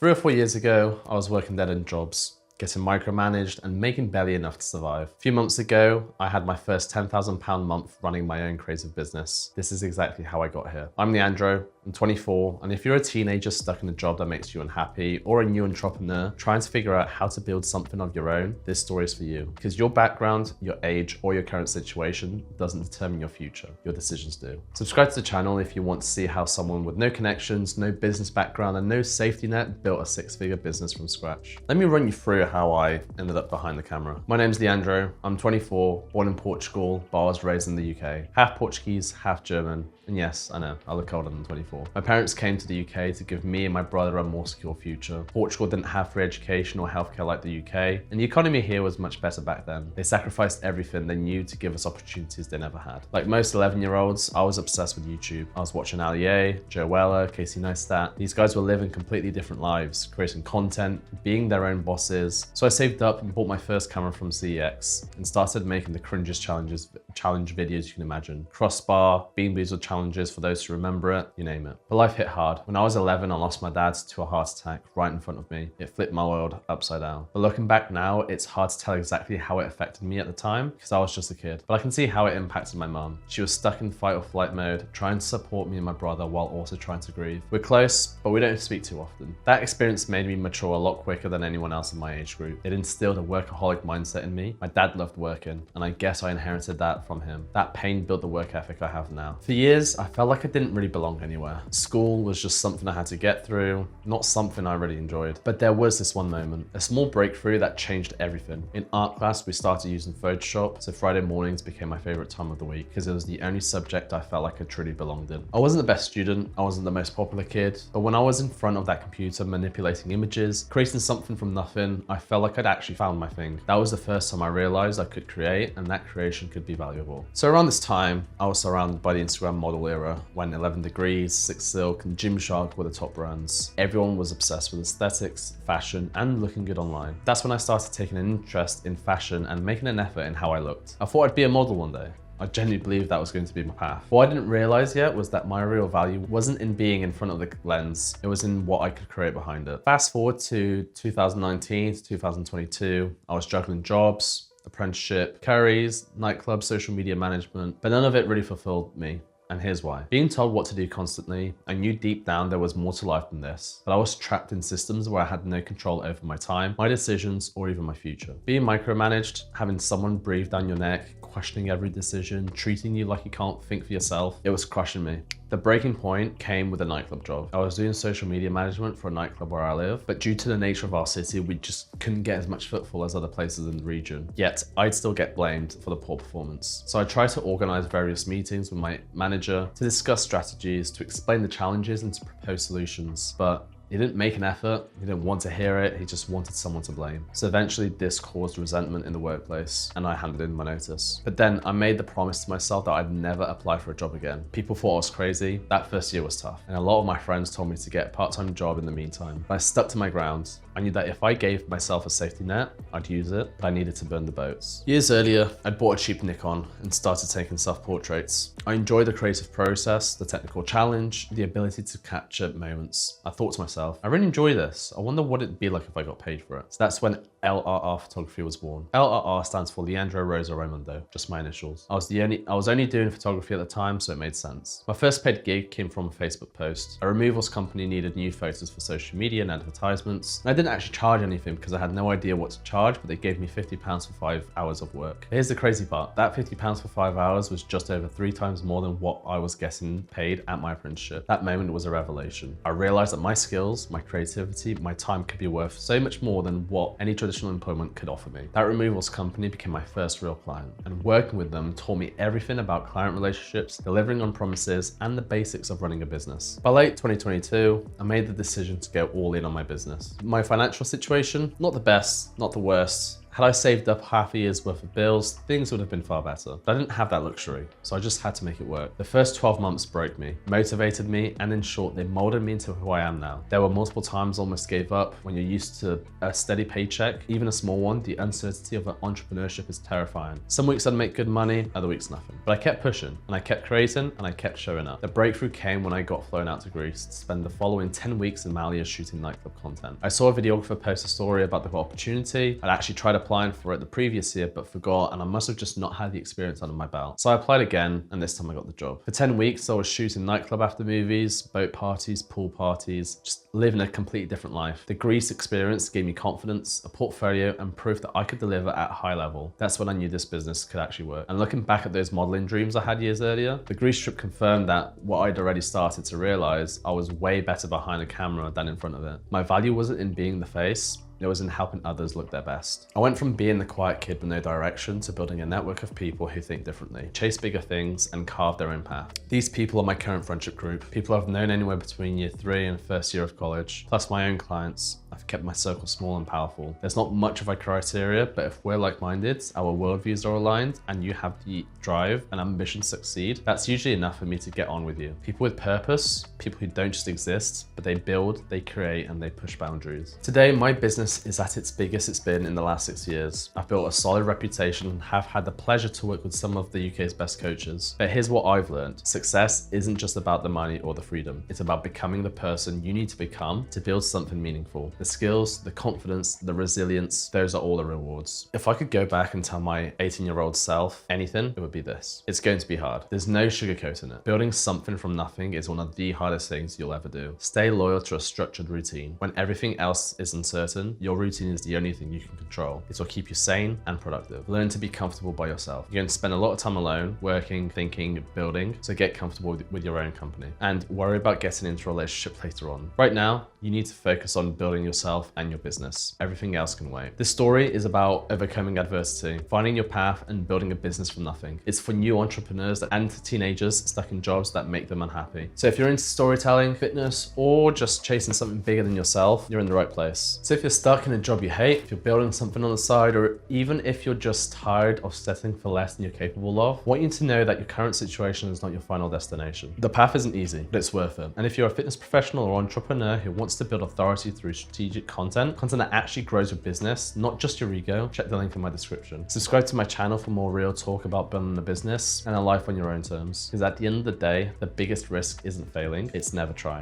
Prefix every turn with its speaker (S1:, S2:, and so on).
S1: 3 or 4 years ago, I was working dead-end jobs, getting micromanaged and making barely enough to survive. A few months ago, I had my first £10,000 month running my own creative business. This is exactly how I got here. I'm Leandro, I'm 24, and if you're a teenager stuck in a job that makes you unhappy, or a new entrepreneur trying to figure out how to build something of your own, this story is for you. Because your background, your age, or your current situation doesn't determine your future. Your decisions do. Subscribe to the channel if you want to see how someone with no connections, no business background, and no safety net built a 6-figure business from scratch. Let me run you through how I ended up behind the camera. My name's Leandro, I'm 24, born in Portugal, but I was raised in the UK. Half Portuguese, half German. And yes, I know, I look older than 24. My parents came to the UK to give me and my brother a more secure future. Portugal didn't have free education or healthcare like the UK, and the economy here was much better back then. They sacrificed everything they knew to give us opportunities they never had. Like most 11-year-olds, I was obsessed with YouTube. I was watching Ali A, Joe Weller, Casey Neistat. These guys were living completely different lives, creating content, being their own bosses. So I saved up and bought my first camera from CEX and started making the cringiest challenge videos you can imagine. Crossbar, Bean Boozled challenges for those who remember it, you name it. But life hit hard. When I was 11, I lost my dad to a heart attack right in front of me. It flipped my world upside down. But looking back now, it's hard to tell exactly how it affected me at the time because I was just a kid. But I can see how it impacted my mum. She was stuck in fight or flight mode, trying to support me and my brother while also trying to grieve. We're close, but we don't speak too often. That experience made me mature a lot quicker than anyone else in my age group. It instilled a workaholic mindset in me. My dad loved working, and I guess I inherited that from him. That pain built the work ethic I have now. For years, I felt like I didn't really belong anywhere. School was just something I had to get through, not something I really enjoyed. But there was this one moment, a small breakthrough that changed everything. In art class, we started using Photoshop, so Friday mornings became my favorite time of the week because it was the only subject I felt like I truly belonged in. I wasn't the best student, I wasn't the most popular kid, but when I was in front of that computer manipulating images, creating something from nothing, I felt like I'd actually found my thing. That was the first time I realized I could create and that creation could be valuable. So around this time, I was surrounded by the Instagram model era when 11 Degrees, Six Silk, and Gymshark were the top brands. Everyone was obsessed with aesthetics, fashion, and looking good online. That's when I started taking an interest in fashion and making an effort in how I looked. I thought I'd be a model one day. I genuinely believed that was going to be my path. What I didn't realize yet was that my real value wasn't in being in front of the lens, it was in what I could create behind it. Fast forward to 2019 to 2022, I was juggling jobs, apprenticeship, curries, nightclub, social media management, but none of it really fulfilled me. And here's why. Being told what to do constantly, I knew deep down there was more to life than this, but I was trapped in systems where I had no control over my time, my decisions, or even my future. Being micromanaged, having someone breathe down your neck, questioning every decision, treating you like you can't think for yourself, it was crushing me. The breaking point came with a nightclub job. I was doing social media management for a nightclub where I live, but due to the nature of our city, we just couldn't get as much footfall as other places in the region. Yet, I'd still get blamed for the poor performance. So I tried to organize various meetings with my manager to discuss strategies, to explain the challenges and to propose solutions. But he didn't make an effort, he didn't want to hear it, he just wanted someone to blame. So eventually this caused resentment in the workplace and I handed in my notice. But then I made the promise to myself that I'd never apply for a job again. People thought I was crazy. That first year was tough. And a lot of my friends told me to get a part-time job in the meantime. But I stuck to my ground. I knew that if I gave myself a safety net, I'd use it, but I needed to burn the boats. Years earlier, I'd bought a cheap Nikon and started taking self-portraits. I enjoyed the creative process, the technical challenge, the ability to capture moments. I thought to myself, I really enjoy this. I wonder what it'd be like if I got paid for it. So that's when LRR photography was born. LRR stands for Leandro Rosa Raimundo, just my initials. I was only doing photography at the time, so it made sense. My first paid gig came from a Facebook post. A removals company needed new photos for social media and advertisements. And I didn't actually charge anything because I had no idea what to charge, but they gave me £50 for 5 hours of work. Here's the crazy part. That £50 for 5 hours was just over 3 times more than what I was getting paid at my apprenticeship. That moment was a revelation. I realized that my skills, my creativity, my time could be worth so much more than what any traditional employment could offer me. That removals company became my first real client, and working with them taught me everything about client relationships, delivering on promises, and the basics of running a business. By late 2022, I made the decision to go all in on my business. My financial situation, not the best, not the worst. Had I saved up half a year's worth of bills, things would have been far better. But I didn't have that luxury, so I just had to make it work. The first 12 months broke me, motivated me, and in short, they molded me into who I am now. There were multiple times I almost gave up. When you're used to a steady paycheck, even a small one, the uncertainty of entrepreneurship is terrifying. Some weeks I'd make good money, other weeks nothing. But I kept pushing, and I kept creating, and I kept showing up. The breakthrough came when I got flown out to Greece to spend the following 10 weeks in Malia shooting nightclub content. I saw a videographer post a story about the opportunity. I'd actually tried applying for it the previous year, but forgot, and I must have just not had the experience under my belt. So I applied again, and this time I got the job. For 10 weeks, I was shooting nightclub after movies, boat parties, pool parties, just living a completely different life. The Greece experience gave me confidence, a portfolio, and proof that I could deliver at a high level. That's when I knew this business could actually work. And looking back at those modeling dreams I had years earlier, the Greece trip confirmed that what I'd already started to realize, I was way better behind a camera than in front of it. My value wasn't in being the face, it was in helping others look their best. I went from being the quiet kid with no direction to building a network of people who think differently, chase bigger things, and carve their own path. These people are my current friendship group, people I've known anywhere between year 3 and first year of college, plus my own clients. I've kept my circle small and powerful. There's not much of a criteria, but if we're like-minded, our worldviews are aligned, and you have the drive and ambition to succeed, that's usually enough for me to get on with you. People with purpose, people who don't just exist, but they build, they create, and they push boundaries. Today, my business is at its biggest it's been in the last 6 years. I've built a solid reputation and have had the pleasure to work with some of the UK's best coaches. But here's what I've learned. Success isn't just about the money or the freedom. It's about becoming the person you need to become to build something meaningful. The skills, the confidence, the resilience, those are all the rewards. If I could go back and tell my 18-year-old self anything, it would be this. It's going to be hard. There's no sugarcoating it. Building something from nothing is one of the hardest things you'll ever do. Stay loyal to a structured routine. When everything else is uncertain, your routine is the only thing you can control. It will keep you sane and productive. Learn to be comfortable by yourself. You're going to spend a lot of time alone, working, thinking, building, so get comfortable with your own company and worry about getting into a relationship later on. Right now, you need to focus on building yourself and your business. Everything else can wait. This story is about overcoming adversity, finding your path and building a business from nothing. It's for new entrepreneurs and teenagers stuck in jobs that make them unhappy. So if you're into storytelling, fitness, or just chasing something bigger than yourself, you're in the right place. So if you're stuck in a job you hate, if you're building something on the side, or even if you're just tired of settling for less than you're capable of, I want you to know that your current situation is not your final destination. The path isn't easy, but it's worth it. And if you're a fitness professional or entrepreneur who wants to build authority through strategic content that actually grows your business, not just your ego, check the link in my description. Subscribe to my channel for more real talk about building a business and a life on your own terms. Because at the end of the day, the biggest risk isn't failing, it's never trying.